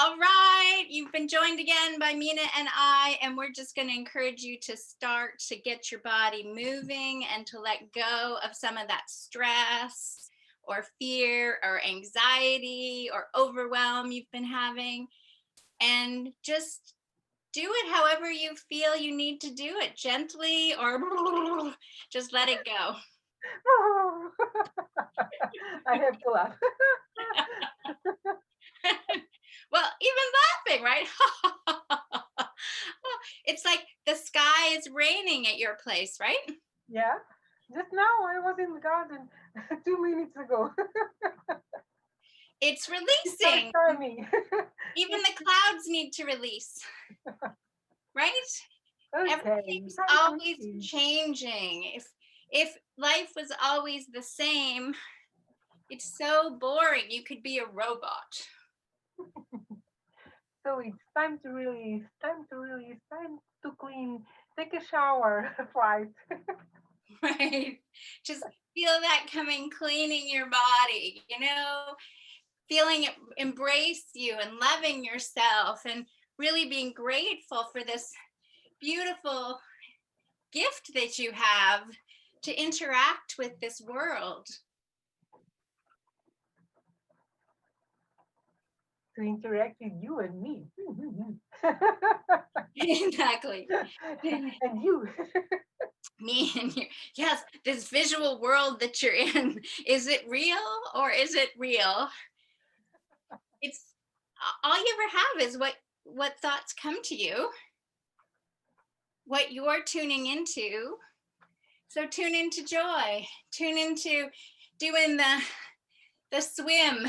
All right, you've been joined again by Mena and I, and we're just going to encourage you to start to get your body moving and to let go of some of that stress or fear or anxiety or overwhelm you've been having, and just do it however you feel you need to do it, gently or just let it go. I have to laugh. Well, even laughing, right? It's like the sky is raining at your place, right? Yeah. Just now I was in the garden 2 minutes ago. It's It's so releasing. charming. Even the clouds need to release, right? Okay, Everything's time to always release. changing. If life was always the same, it's so boring. You could be a robot. So it's time to release, time to release, time to clean, take a shower, flight. Right? Just feel that coming, cleaning your body, feeling it embrace you and loving yourself and really being grateful for this beautiful gift that you have to interact with this world. To interact with you and me. Exactly. And you. Me and you. Yes, this visual world that you're in, is it real or is it real? It's all you ever have is what thoughts come to you, what you're tuning into. So tune into joy, tune into doing the swim,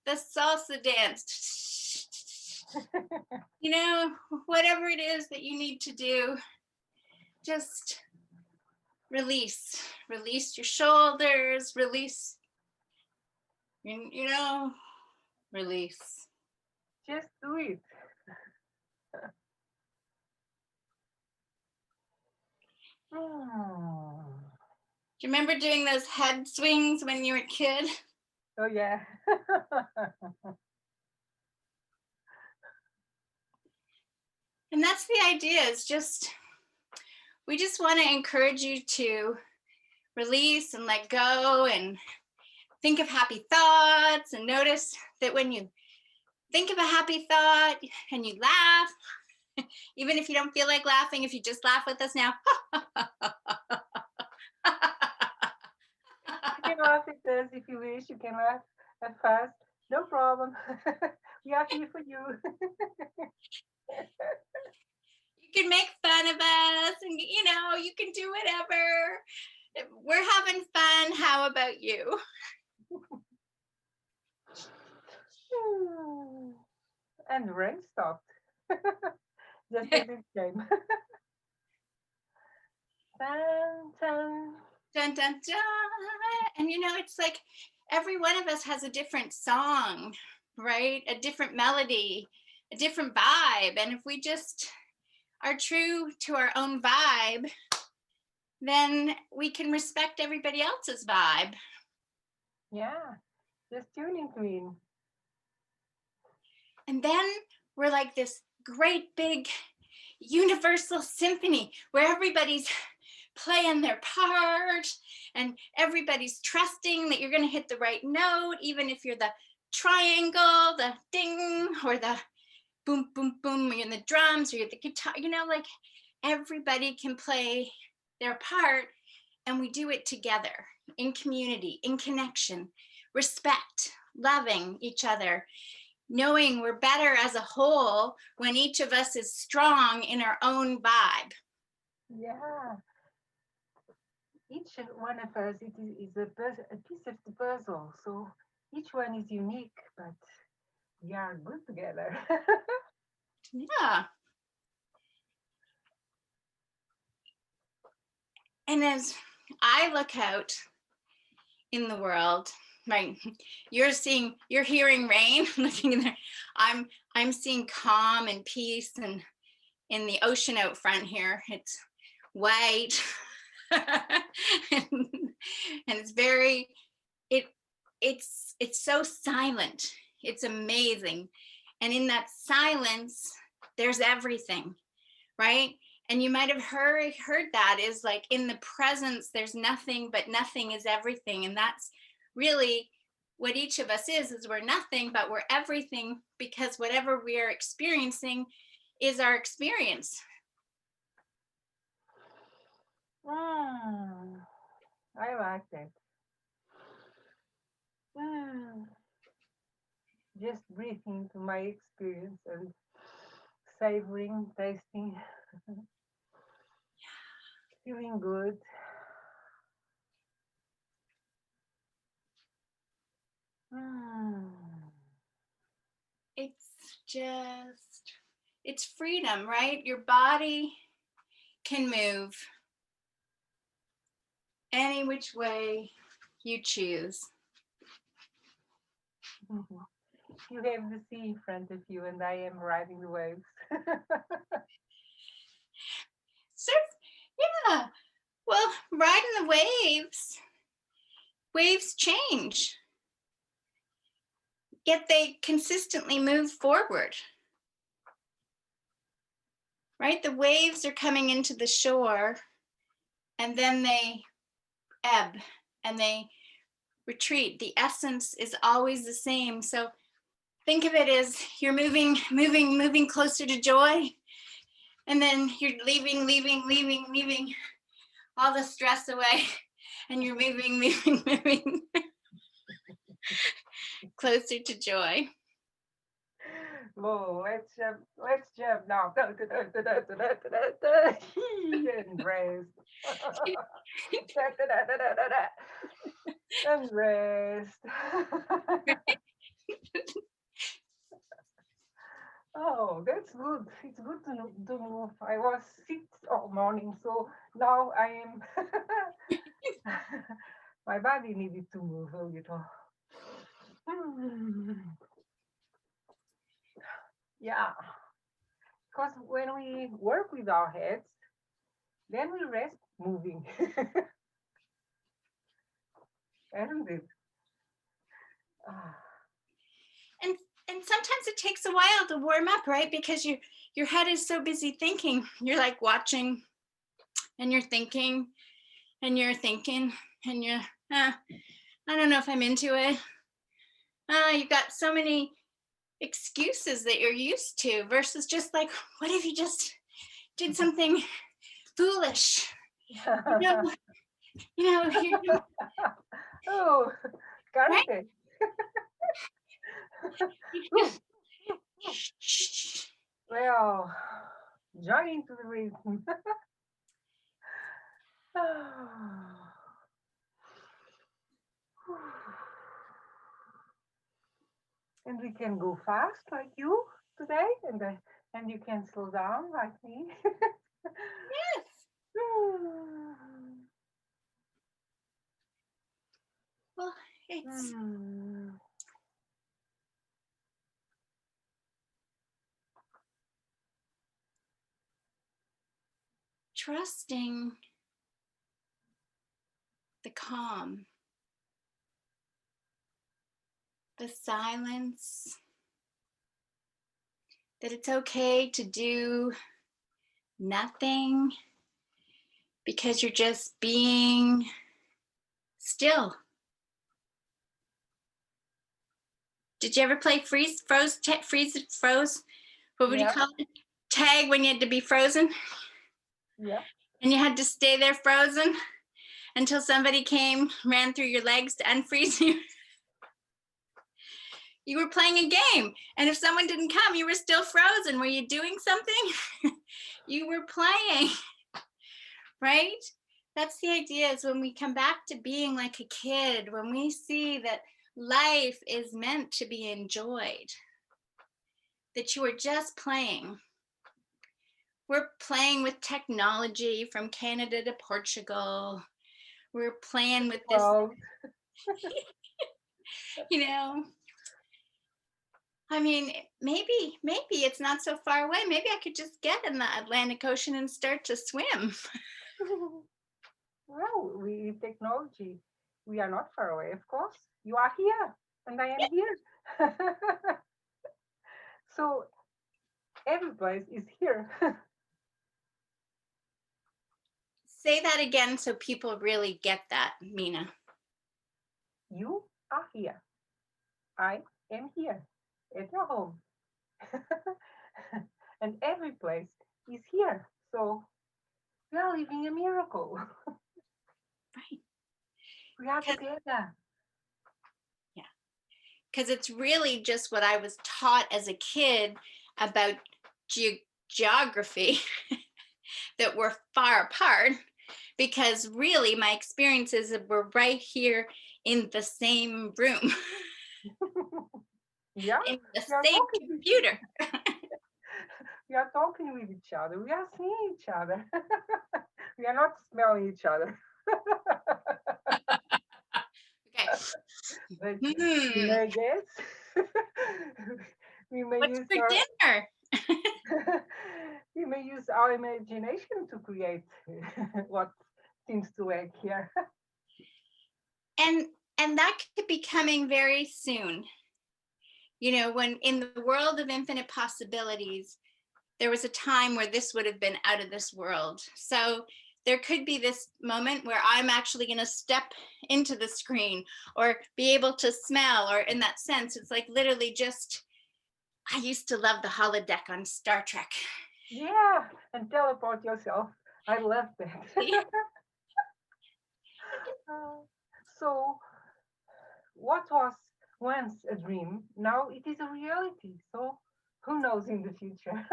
the salsa dance, whatever it is that you need to do. Just release your shoulders, release, release. Just do it. Do you remember doing those head swings when you were a kid? Oh, yeah. And that's the idea, is we just want to encourage you to release and let go and think of happy thoughts, and notice that when you think of a happy thought and you laugh, even if you don't feel like laughing, if you just laugh with us now. You can laugh at us if you wish. You can laugh at first. No problem. We are here for you. You can make fun of us, and you can do whatever. We're having fun. How about you? And the rain stopped. Just as it came. Dun, dun. Dun, dun, dun. And it's like every one of us has a different song, right? A different melody, a different vibe. And if we just are true to our own vibe, then we can respect everybody else's vibe. Yeah, just tune into it. And then we're like this great big universal symphony where everybody's playing their part and everybody's trusting that you're going to hit the right note, even if you're the triangle, the ding, or the boom, boom, boom, you're in the drums, or you're the guitar, like everybody can play their part, and we do it together in community, in connection, respect, loving each other, knowing we're better as a whole when each of us is strong in our own vibe. Yeah. Each one of us is a piece of the puzzle. So each one is unique, but we are good together. Yeah. And as I look out in the world, right, you're hearing rain, looking in there. I'm seeing calm and peace, and in the ocean out front here, it's white. and it's very it's so silent. It's amazing. And in that silence, there's everything, right? And you might have heard that is like in the presence, there's nothing, but nothing is everything. And that's really what each of us is we're nothing, but we're everything, because whatever we are experiencing is our experience. I like that. Just breathing into my experience and savoring, tasting, feeling good. It's just, it's freedom, right? Your body can move any which way you choose. You have the sea in front of you, and I am riding the waves. Surf, yeah. Well, riding the waves change, yet they consistently move forward, right? The waves are coming into the shore, and then they ebb and they retreat. The essence is always the same. So think of it as you're moving closer to joy, and then you're leaving all the stress away, and you're moving closer to joy. Whoa, let's jump now. And rest. And rest. Oh, that's good. It's good to move. I was sick all morning, so now I am. My body needed to move a little. Yeah, because when we work with our heads, then we rest moving, isn't it? Ah, And sometimes it takes a while to warm up, right? Because your head is so busy thinking. You're like watching, and you're thinking, and you're thinking, and you're, I don't know if I'm into it. You've got so many excuses that you're used to, versus just like, what if you just did something foolish? You're, oh, right? karate. Well, join into the rhythm. And we can go fast like you today, and you can slow down like me. Yes. Well, it's trusting the calm, the silence, that it's okay to do nothing, because you're just being still. Did you ever play freeze, froze, freeze, froze? What would you call it? Tag, when you had to be frozen? Yeah. And you had to stay there frozen until somebody came, ran through your legs to unfreeze you. You were playing a game, and if someone didn't come, you were still frozen. Were you doing something? You were playing, right? That's the idea, is when we come back to being like a kid, when we see that life is meant to be enjoyed, that you are just playing. We're playing with technology from Canada to Portugal. We're playing with this, I mean, maybe it's not so far away. Maybe I could just get in the Atlantic Ocean and start to swim. Well, with technology, we are not far away, of course. You are here. and I am here. So every place is here. Say that again so people really get that, Mena. You are here. I am here at your home. And every place is here. So we are living a miracle. Right. We are 'Cause, together. yeah, because it's really just what I was taught as a kid about geography that we're far apart, because really my experiences were right here in the same room, Yeah, in the we are same talking with computer. we are talking with each other. We are seeing each other. We are not smelling each other. Okay. But we Hmm. may guess. We may What's use for our dinner? we may use our imagination to create what seems to lack here. And that could be coming very soon. You know, when in the world of infinite possibilities, there was a time where this would have been out of this world. So there could be this moment where I'm actually going to step into the screen or be able to smell, or in that sense, it's like literally just, I used to love the holodeck on Star Trek. Yeah, and teleport yourself. I love that. Yeah. So, what was once a dream, now it is a reality. So, who knows in the future?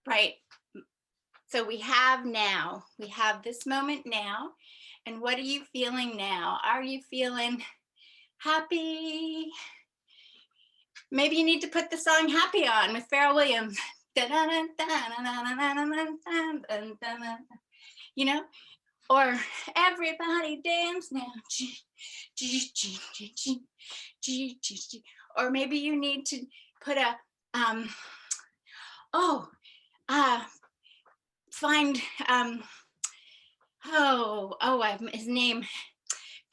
Right. So we have this moment now. And what are you feeling now? Are you feeling happy? Maybe you need to put the song Happy on with Pharrell Williams. You know, or everybody dance now. Or maybe you need to put a oh find I have his name,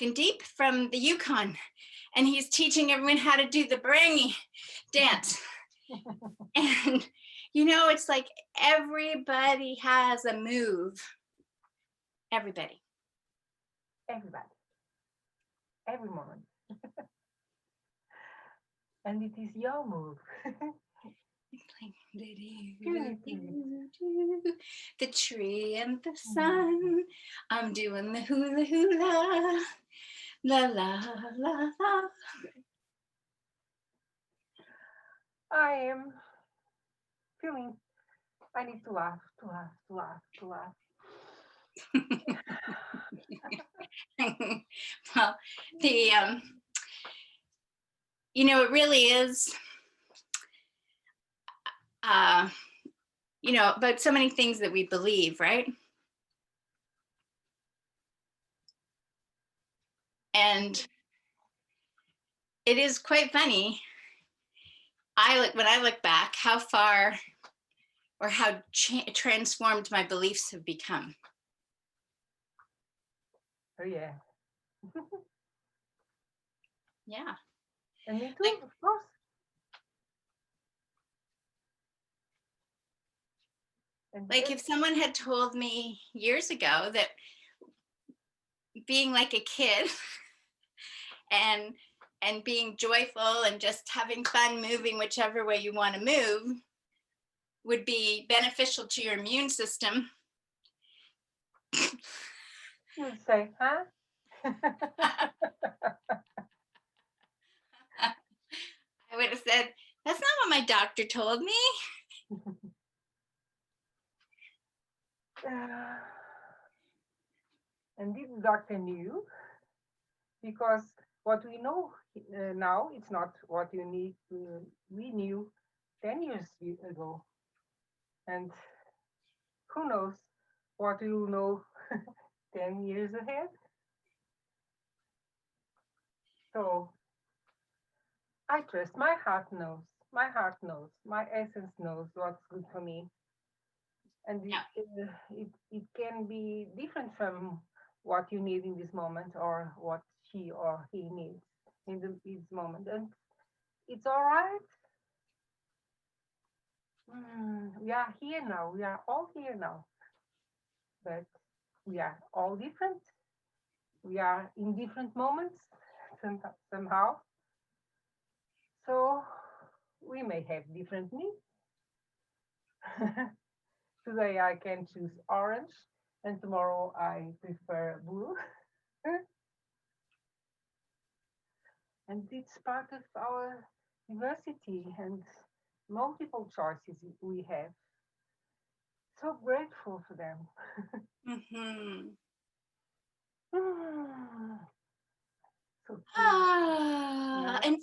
Gandeep from the Yukon, and he's teaching everyone how to do the Barangi dance. And you know, it's like everybody has a move. Everybody. Everybody, every moment. And it is your move. Unity. The tree and the sun. I'm doing the hula hula. La la la la. I am feeling I need to laugh, to laugh, to laugh, to laugh. Well, the you know, it really is uh you know, about so many things that we believe, right? And it is quite funny. When I look back, how far or how transformed my beliefs have become. Oh yeah. Yeah. And me too, Like, of course. And like if someone had told me years ago that being like a kid and being joyful and just having fun moving whichever way you want to move would be beneficial to your immune system, you'd say, huh? I would have said, that's not what my doctor told me. And this doctor knew because what we know now, it's not what you need. We knew 10 years ago. And who knows what we will know 10 years ahead. So I trust my heart knows. My heart knows. My essence knows what's good for me. And Yeah. it can be different from what you need in this moment or what she or he needs in this moment. And it's all right. We are here now. We are all here now. But we are all different. We are in different moments somehow. So we may have different needs. Today I can choose orange, and tomorrow I prefer blue. And it's part of our diversity and multiple choices we have. So grateful for them. Mm-hmm. So Ah, yeah, and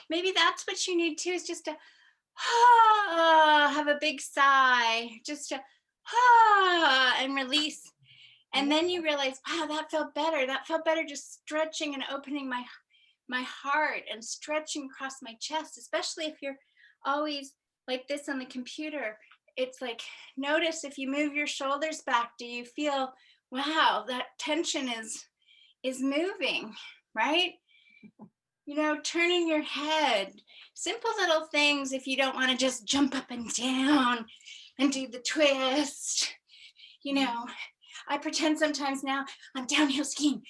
maybe that's what you need too, is just to have a big sigh, just to and release. And yeah, then you realize, wow, that felt better. That felt better, just stretching and opening my heart and stretching across my chest, especially if you're always like this on the computer. It's like, notice if you move your shoulders back, do you feel, wow, that tension is moving, right? You know, turning your head, simple little things. If you don't want to just jump up and down and do the twist, you know, I pretend sometimes now I'm downhill skiing.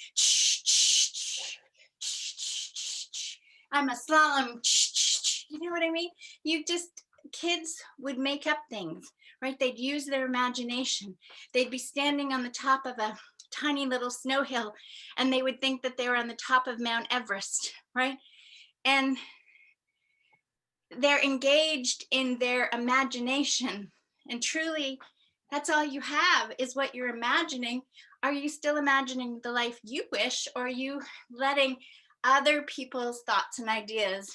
I'm a slalom. You know what I mean? You just, kids would make up things, right? They'd use their imagination. They'd be standing on the top of a tiny little snow hill and they would think that they were on the top of Mount Everest, right? And they're engaged in their imagination. And truly, that's all you have is what you're imagining. Are you still imagining the life you wish, or are you letting other people's thoughts and ideas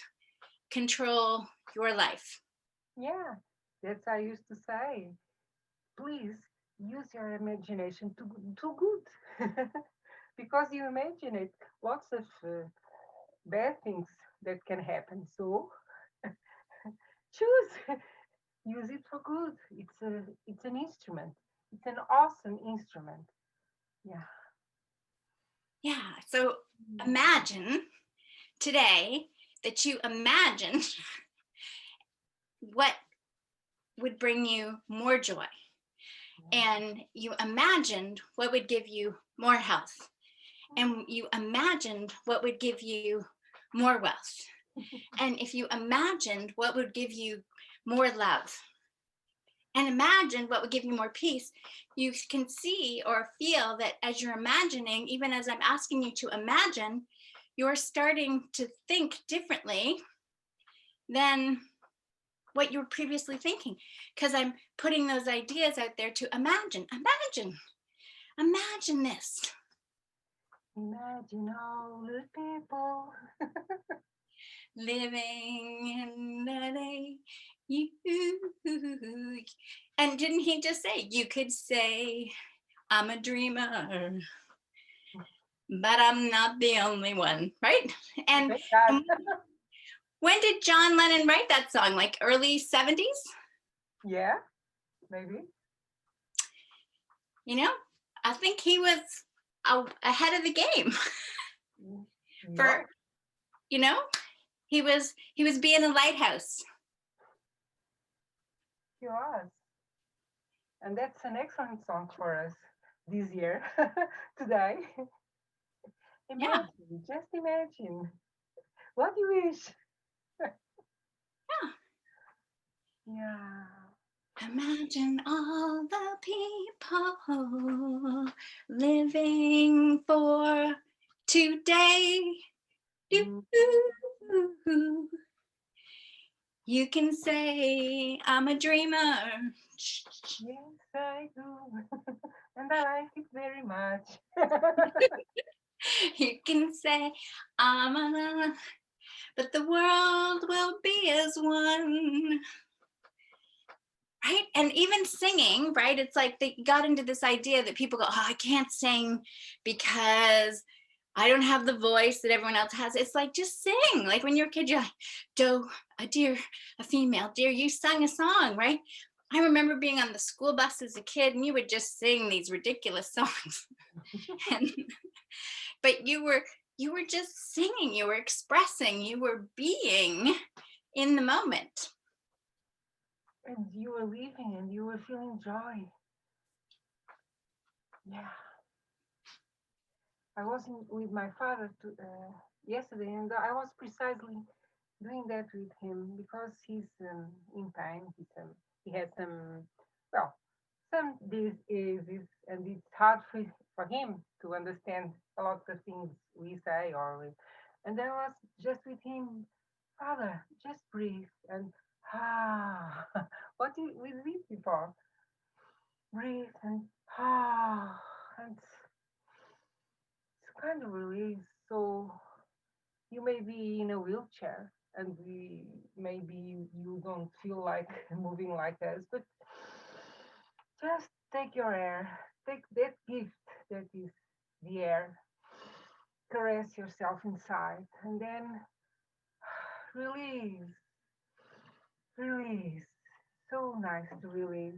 control your life? yeah. That's I used to say. Please use your imagination to good, because you imagine it lots of bad things that can happen. So choose, use it for good. It's an instrument. It's an awesome instrument. Yeah. Yeah. So imagine today that you imagine what would bring you more joy, and you imagined what would give you more health, and you imagined what would give you more wealth, and if you imagined what would give you more love, and imagine what would give you more peace, you can see or feel that as you're imagining, even as I'm asking you to imagine, you're starting to think differently than what you were previously thinking, because I'm putting those ideas out there to imagine. Imagine this. Imagine all the people. Living in the day, you. And didn't he just say, you could say, I'm a dreamer, but I'm not the only one, right? And, Thank God. and when did John Lennon write that song? Like early 70s? Yeah, maybe. You know, I think he was ahead of the game Yeah, for, you know, he was being a lighthouse. he was. And that's an excellent song for us this year, today. Yeah, Imagine, just imagine. What you wish. yeah. Yeah. Imagine all the people living for today. Mm, You can say, I'm a dreamer. yes, I do. And I like it very much. You can say, I'm a, but the world will be as one. Right? And even singing, right? It's like they got into this idea that people go, oh, I can't sing because I don't have the voice that everyone else has. It's like, just sing. Like when you're a kid, you're like, doe, a deer, a female deer. You sang a song, right? I remember being on the school bus as a kid, and you would just sing these ridiculous songs. and, but you were just singing, you were expressing, you were being in the moment. And you were leaving and you were feeling joy. Yeah. I was with my father yesterday, and I was precisely doing that with him because he's in pain. He has some, well, some diseases, and it's hard for him to understand a lot of things we say and I was just with him, Father, just breathe and ah, what we did before, breathe and ah, and it's kind of relief. So you may be in a wheelchair and maybe you don't feel like moving like us, but just take your air, take that gift that is the air, caress yourself inside, and then release, release. So nice to release.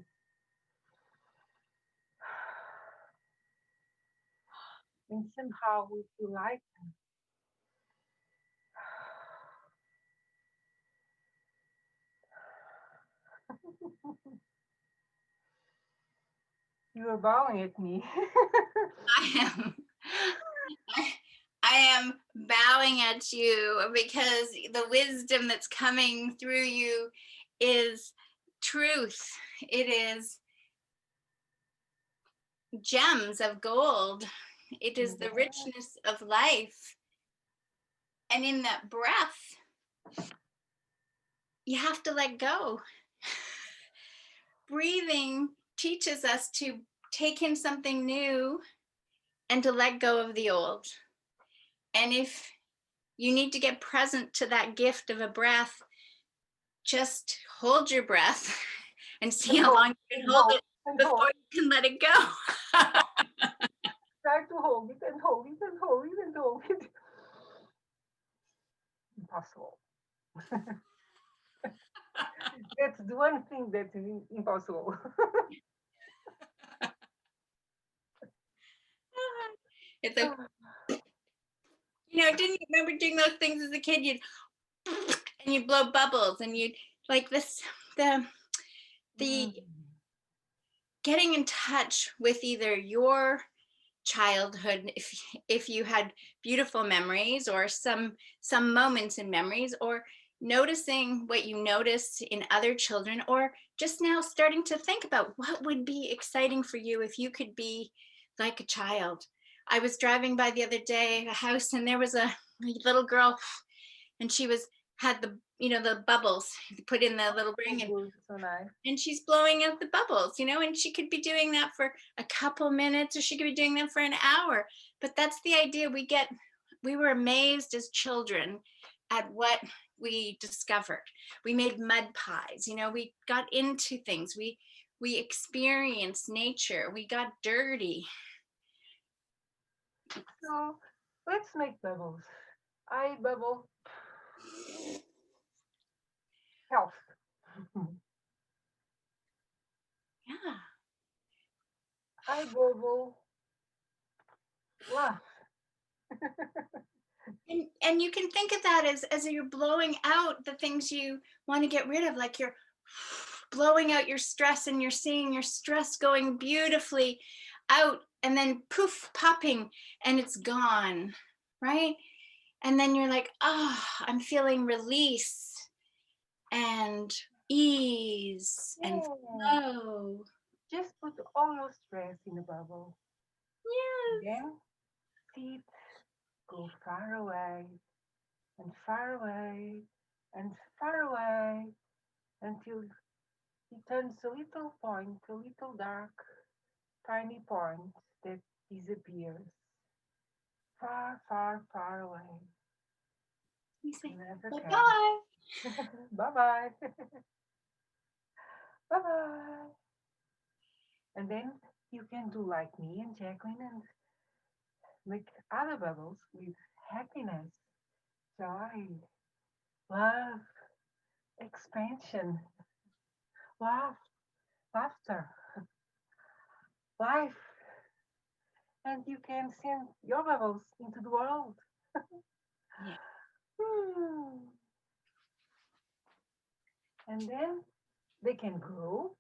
And somehow we feel like you are bowing at me. I am. I am bowing at you because the wisdom that's coming through you is truth. It is gems of gold. It is the Yeah. richness of life. And in that breath, you have to let go. Breathing teaches us to take in something new and to let go of the old. And if you need to get present to that gift of a breath, just hold your breath and see And how hold, long you can and hold hold, it and hold. before you can let it go. Try to hold it and hold it and hold it and hold it. Impossible. That's the one thing that is impossible. It's like, didn't you remember doing those things as a kid? You'd blow bubbles and you'd like this, the Mm. getting in touch with either your childhood, if you had beautiful memories or some moments in memories, or noticing what you notice in other children, or just now starting to think about what would be exciting for you if you could be like a child. I was driving by the other day a house, and there was a little girl, and she had the bubbles put in the little So ring, and good, so nice. she's blowing out the bubbles, and she could be doing that for a couple minutes, or she could be doing that for an hour. But that's the idea. We were amazed as children at what we discovered. We made mud pies, we got into things. We experienced nature. We got dirty. So let's make bubbles. I bubble health. Yeah. I bubble love. And you can think of that as you're blowing out the things you want to get rid of, like you're blowing out your stress, and you're seeing your stress going beautifully out, and then poof, popping, and it's gone, right? And then you're like, oh, I'm feeling release and ease and Yeah. flow. Just put all your stress in a bubble. Yes. Then see it go far away and far away and far away until it turns a little point, a little dark, tiny point that disappears far, far, far away. You say Never came. bye-bye. Bye bye. Bye bye. And then you can do like me and Jacqueline and make other bubbles with happiness, joy, love, expansion, love. laughter, life, and you can send your bubbles into the world. Yeah. Hmm. And then they can grow,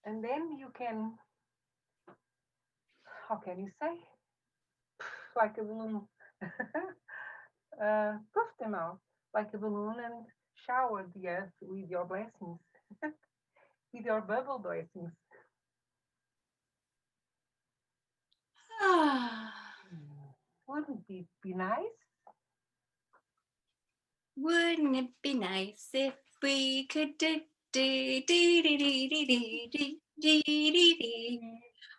and then you can, how can you say, like a balloon, puff them out like a balloon and shower the earth with your blessings, with your bubble blessings. Wouldn't it be nice? Wouldn't it be nice if we could do.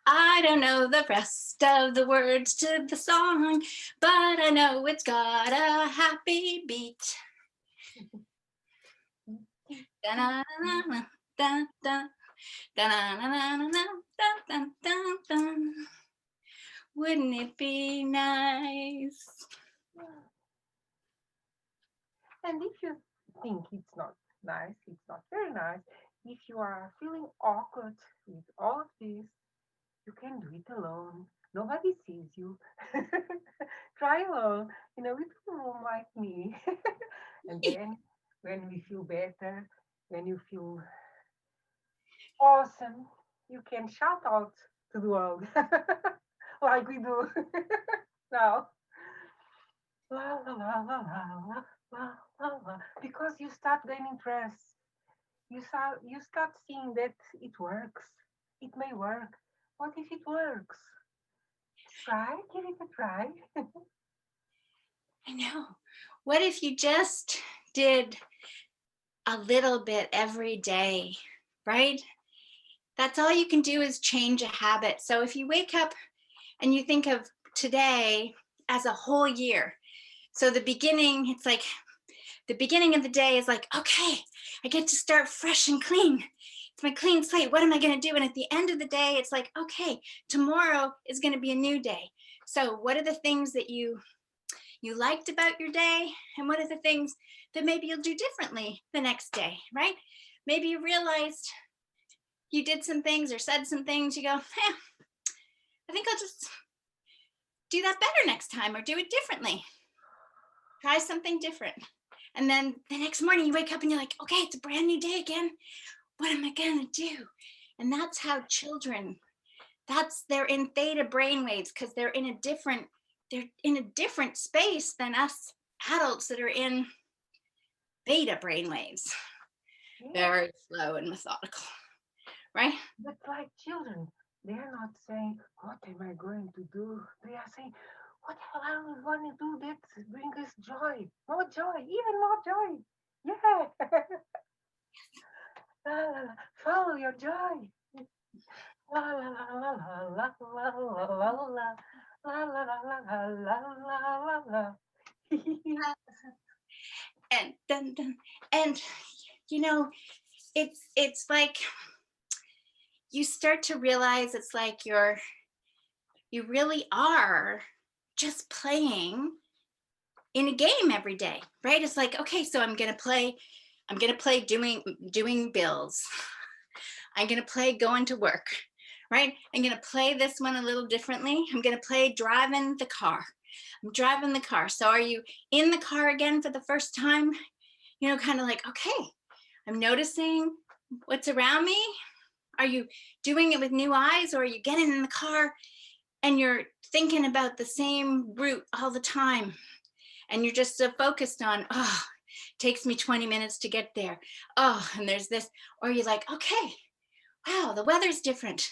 I don't know the rest of the words to the song, but I know it's got a happy beat. Da-na-na-na, da-da, da-na-na-na-na, da-da-da-da. Wouldn't it be nice? And if you think it's not nice, it's not very nice, if you are feeling awkward with all of this, you can do it alone. Nobody sees you. Try alone in a little room like me. And then when we feel better, when you feel awesome, you can shout out to the world like we do now. La la la la la la la la. Because you start gaining trust. You start seeing that it works. It may work. What if it works? Try, give it a try. I know. What if you just did a little bit every day, right? That's all you can do is change a habit. So if you wake up and you think of today as a whole year, so the beginning, it's like the beginning of the day is like, okay, I get to start fresh and clean. It's my clean slate. What am I going to do? And at the end of the day, it's like, okay, tomorrow is going to be a new day. So what are the things that you liked about your day, and what are the things that maybe you'll do differently the next day, right? Maybe you realized you did some things or said some things, you go, I think I'll just do that better next time or do it differently. Try something different. And then the next morning you wake up and you're like, okay, it's a brand new day again. What am I gonna do? And that's how children, they're in theta brainwaves because they're in a different space than us adults that are in beta brainwaves. Yeah, Very slow and methodical, right? but like children, they are not saying, what am I going to do? They are saying, what are we going to do that brings us joy? More joy, even more joy. Yeah. La, la, la. Follow your joy. La la la la la la la la la la la la la la la la la la. And dun, dun, and you know, it's like you start to realize it's like you really are just playing in a game every day, right? It's like, okay, so I'm gonna play doing bills. I'm gonna play going to work, right? I'm gonna play this one a little differently. I'm gonna play driving the car. I'm driving the car. So are you in the car again for the first time? Kind of like, okay, I'm noticing what's around me. Are you doing it with new eyes, or are you getting in the car and you're thinking about the same route all the time? And you're just so focused on, oh, it takes me 20 minutes to get there. Oh, and there's this. Or you're like, okay, wow, the weather's different.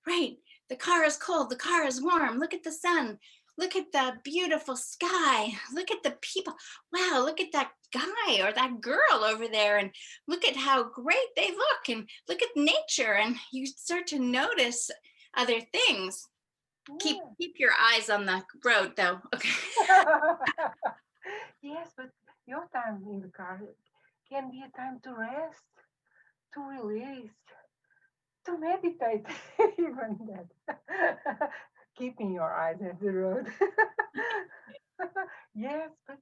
Right. The car is cold. The car is warm. Look at the sun. Look at the beautiful sky. Look at the people. Wow, look at that guy or that girl over there. And look at how great they look. And look at nature. And you start to notice other things. Keep Yeah. keep your eyes on the road though. Okay. Yes, but your time in the car can be a time to rest, to release, to meditate, even that. Keeping your eyes at the road. Yes, but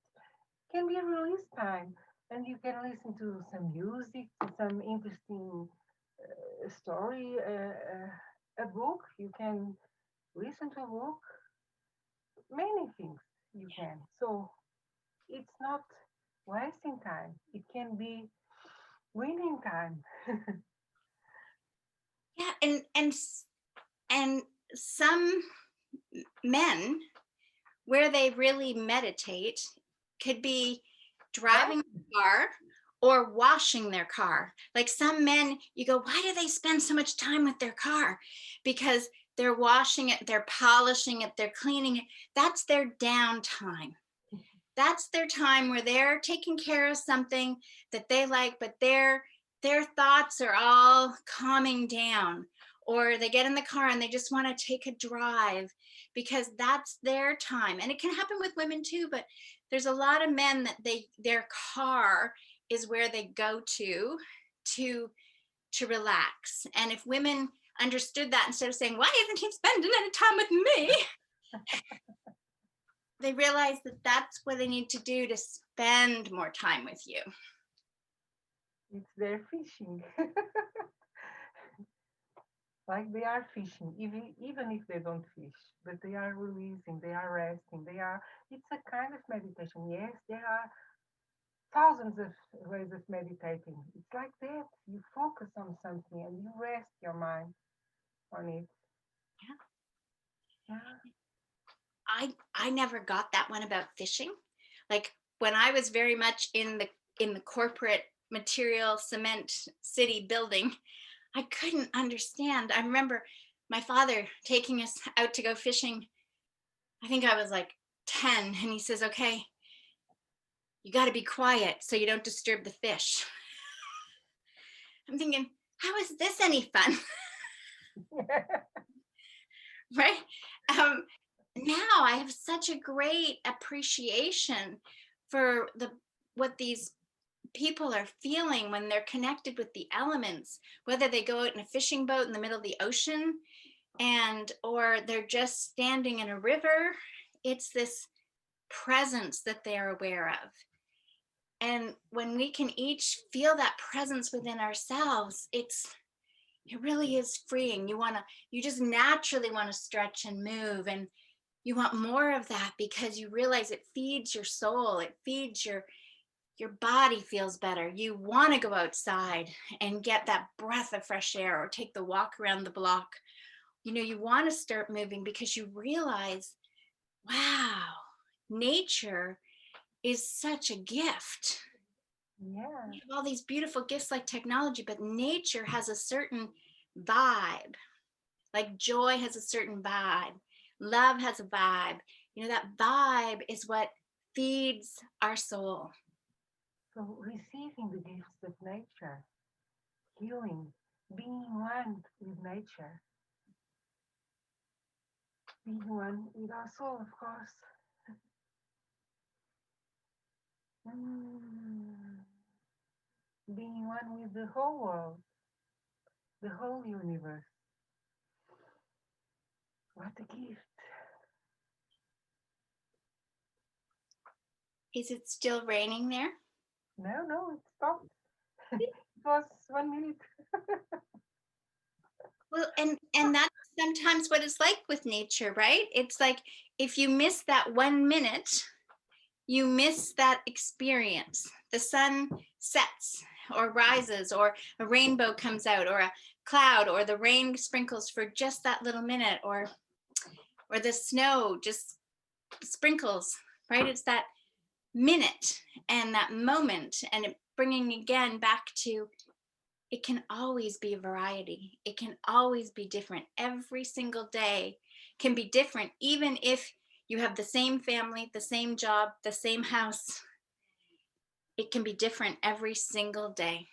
can be a release time. And you can listen to some music, to some interesting a story, a book. You can listen to a book. Many things you can. So it's not wasting time. It can be winning time. Yeah, and some men where they really meditate could be driving a car or washing their car. Like some men, you go, why do they spend so much time with their car? Because they're washing it, they're polishing it, they're cleaning it. That's their downtime. That's their time where they're taking care of something that they like, but their thoughts are all calming down. Or they get in the car and they just want to take a drive because that's their time. And it can happen with women too, but there's a lot of men that their car is where they go to to relax. And if women understood that, instead of saying, why isn't he spending any time with me? They realize that that's what they need to do to spend more time with you. It's their fishing. Like they are fishing, even if they don't fish, but they are releasing, they are resting, they are. It's a kind of meditation. Yes, there are thousands of ways of meditating. It's like that. You focus on something and you rest your mind on it. Yeah. I never got that one about fishing. Like when I was very much in the corporate material cement city building, I couldn't understand. I remember my father taking us out to go fishing. I think I was like 10, and he says, okay, you got to be quiet so you don't disturb the fish. I'm thinking, how is this any fun? Right? Um, Now I have such a great appreciation for the what these people are feeling when they're connected with the elements, whether they go out in a fishing boat in the middle of the ocean and or they're just standing in a river. It's this presence that they're aware of. And when we can each feel that presence within ourselves, it really is freeing. You just naturally want to stretch and move, and you want more of that because you realize it feeds your soul, it feeds your body feels better. You want to go outside and get that breath of fresh air or take the walk around the block. You want to start moving because you realize, wow, nature is such a gift. Yeah. We have all these beautiful gifts like technology, but nature has a certain vibe. Like joy has a certain vibe, love has a vibe. That vibe is what feeds our soul. So receiving the gifts of nature, healing, being one with nature, being one with our soul, of course. Mm. Being one with the whole world, the whole universe. What a gift. Is it still raining there? No, no, it stopped. It was 1 minute. Well, and that's sometimes what it's like with nature, right? It's like if you miss that 1 minute, you miss that experience. The sun sets or rises, or a rainbow comes out, or a cloud, or the rain sprinkles for just that little minute, or the snow just sprinkles, right? It's that minute and that moment, and it bringing again back to it can always be a variety. It can always be different. Every single day can be different, even if you have the same family, the same job, the same house. It can be different every single day.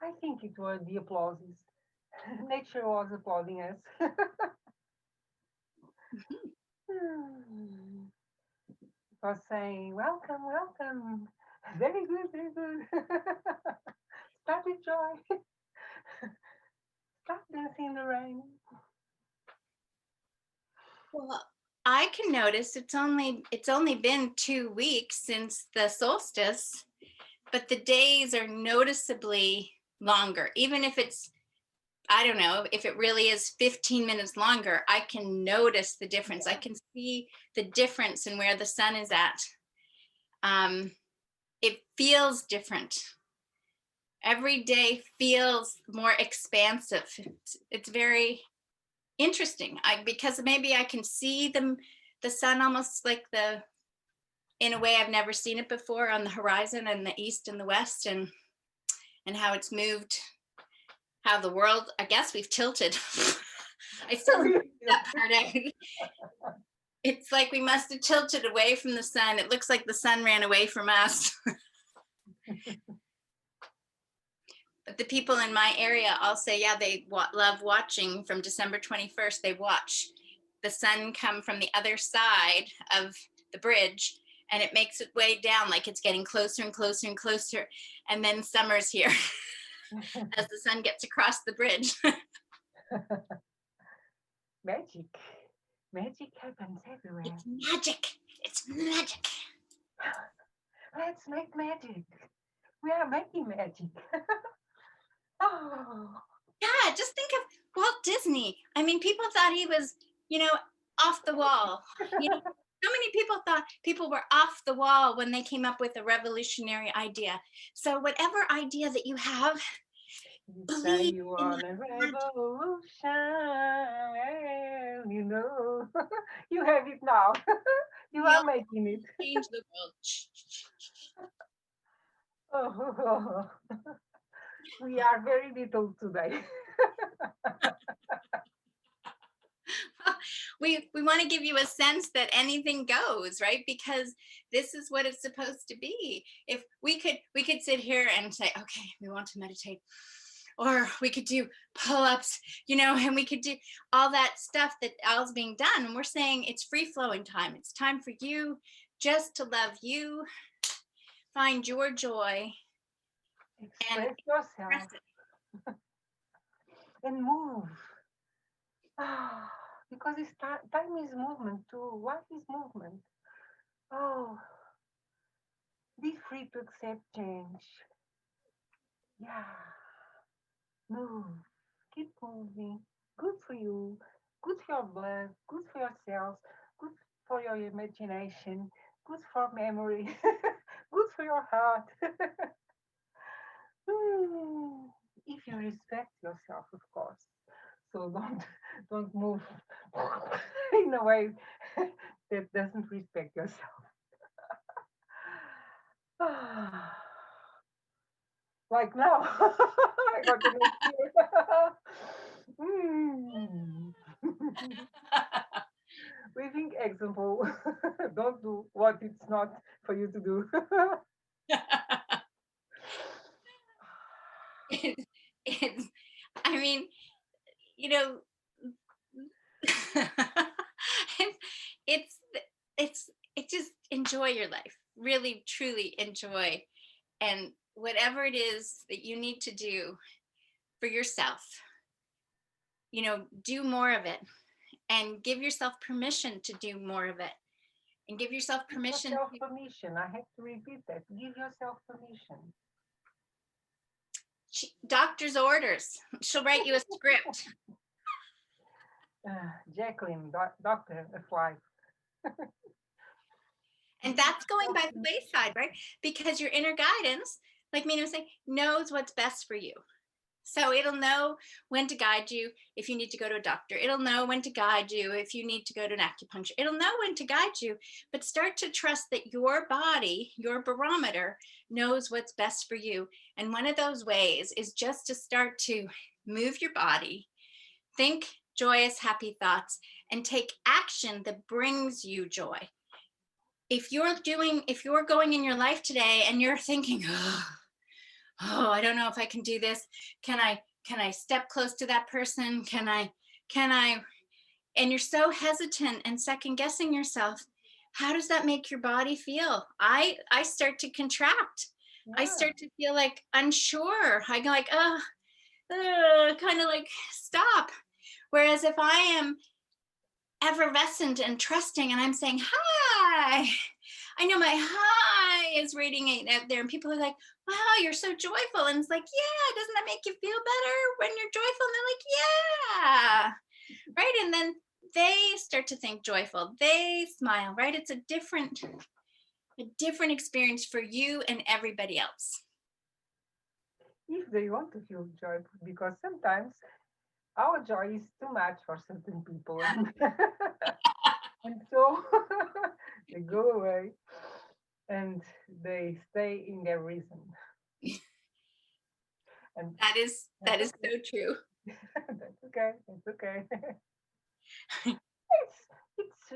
I think it was the applauses. Nature was applauding us. Was saying, welcome, welcome. Very good, very good. Start with joy. Start dancing in the rain. Well, I can notice it's only been 2 weeks since the solstice, but the days are noticeably longer, even if it's, I don't know, if it really is 15 minutes longer, I can notice the difference. I can see the difference in where the sun is at. It feels different. Every day feels more expansive. It's very interesting. Because maybe I can see the sun almost like in a way I've never seen it before, on the horizon and the east and the west, and how it's moved, how the world, I guess we've tilted. I still haven't figured that part out. It's like we must have tilted away from the sun. It looks like the sun ran away from us. But the people in my area all say, yeah, they love watching from December 21st. They watch the sun come from the other side of the bridge, and it makes its way down, like it's getting closer and closer and closer. And then summer's here as the sun gets across the bridge. Magic. Magic happens everywhere. It's magic. It's magic. Let's make magic. We are making magic. Oh. Yeah, just think of Walt Disney. I mean, people thought he was, off the wall. So many people thought people were off the wall when they came up with a revolutionary idea. So whatever idea that you have, You say you want a revolution, you have it now. You are making it. Change the world. Oh, we are very little today. We want to give you a sense that anything goes, right? Because this is what it's supposed to be. If we could sit here and say, okay, we want to meditate, or we could do pull-ups, and we could do all that stuff that all's being done. And we're saying it's free-flowing time. It's time for you just to love you, find your joy, express yourself, and move. Because time is movement too. What is movement? Oh, be free to accept change. Yeah, move. Keep moving. Good for you. Good for your blood. Good for your cells. Good for your imagination. Good for memory. Good for your heart. If you respect yourself, of course. So don't move in a way that doesn't respect yourself. Like now, I got the next Living example. Don't do what it's not for you to do. I mean, it's just enjoy your life, really truly enjoy, and whatever it is that you need to do for yourself, do more of it, and give yourself permission to do more of it, and give yourself permission. Give yourself permission. I have to repeat that. Give yourself permission. Doctor's orders. She'll write you a script. Jacqueline, doctor of life. And that's going by the wayside, right? Because your inner guidance, like Mena was saying, knows what's best for you. So it'll know when to guide you if you need to go to a doctor. It'll know when to guide you if you need to go to an acupuncture. It'll know when to guide you, but start to trust that your body, your barometer, knows what's best for you. And one of those ways is just to start to move your body, think joyous, happy thoughts, and take action that brings you joy. If you're going in your life today and you're thinking, oh, I don't know if I can do this. Can I step close to that person? Can I? And you're so hesitant and second guessing yourself. How does that make your body feel? I start to contract. Yeah. I start to feel like unsure. I go like, kind of like stop. Whereas if I am effervescent and trusting and I'm saying, hi, I know my high is radiating out there, and people are like, wow, you're so joyful. And it's like, yeah, doesn't that make you feel better when you're joyful? And they're like, yeah. Right. And then they start to think joyful. They smile, right? It's a different experience for you and everybody else. If they want to feel joyful, because sometimes our joy is too much for certain people, and so they go away and they stay in their reason. And That that's is okay. so true. That's okay. That's okay. It's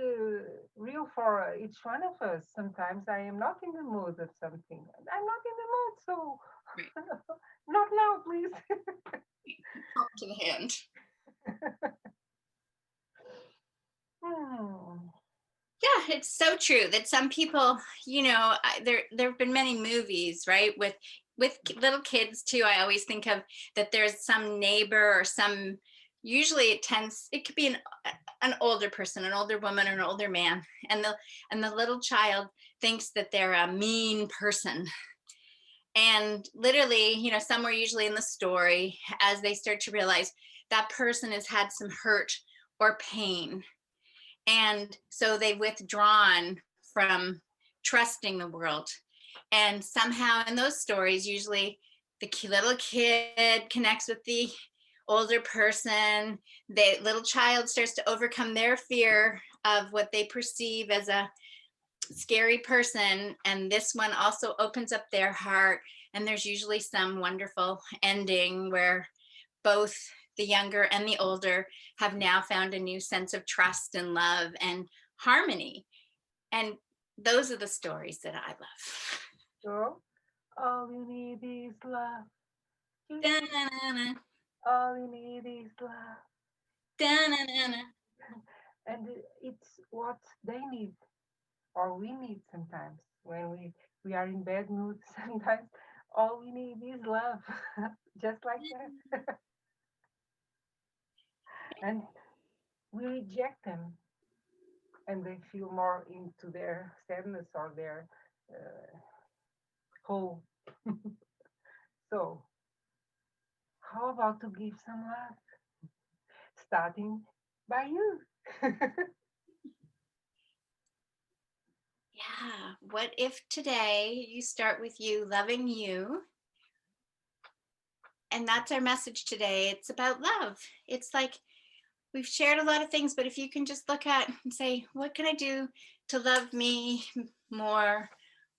real for each one of us. Sometimes I am not in the mood of something. I'm not in the mood, so Right. not now, please. Talk to the hand. Hmm. Yeah, it's so true that some people, there have been many movies, right, with little kids too. I always think of that there's some neighbor or some, usually it could be an older person, an older woman or an older man, and the little child thinks that they're a mean person. And literally, somewhere usually in the story, as they start to realize that person has had some hurt or pain, and so they've withdrawn from trusting the world. And somehow in those stories, usually the little kid connects with the older person. The little child starts to overcome their fear of what they perceive as a scary person. And this one also opens up their heart. And there's usually some wonderful ending where both the younger and the older have now found a new sense of trust and love and harmony. And those are the stories that I love. So all you need is love. Da-na-na-na, All you need is love. da-na-na-na. And it's what they need or we need sometimes when we are in bad mood. Sometimes all we need is love, just like that. And we reject them and they feel more into their sadness or their uh, hole. So how about to give some love, starting by you? Yeah. What if today you start with you loving you? And that's our message today. It's about love. It's like we've shared a lot of things, but if you can just look at and say, what can I do to love me more,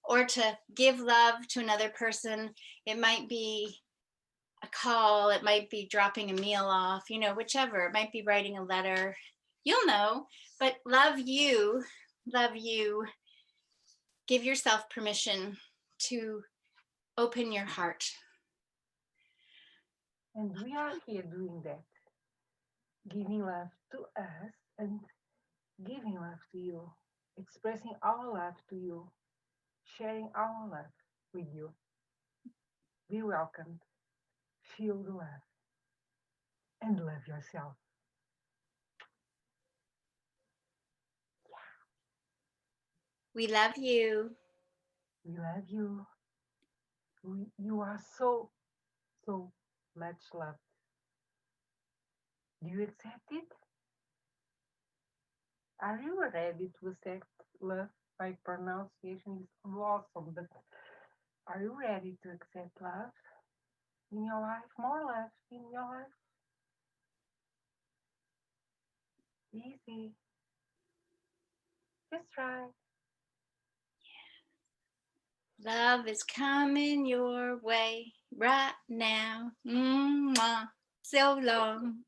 or to give love to another person? It might be a call, it might be dropping a meal off, whichever. It might be writing a letter. You'll know, but love you, love you. Give yourself permission to open your heart. And we are here doing that, giving love to us and giving love to you, expressing our love to you, sharing our love with you. Be welcomed, feel the love, and love yourself. We love you. We love you. You are so, so much loved. Do you accept it? Are you ready to accept love? My pronunciation is awesome, but are you ready to accept love in your life? More love in your life? Easy. Just try. Love is coming your way right now. Mwah. So long.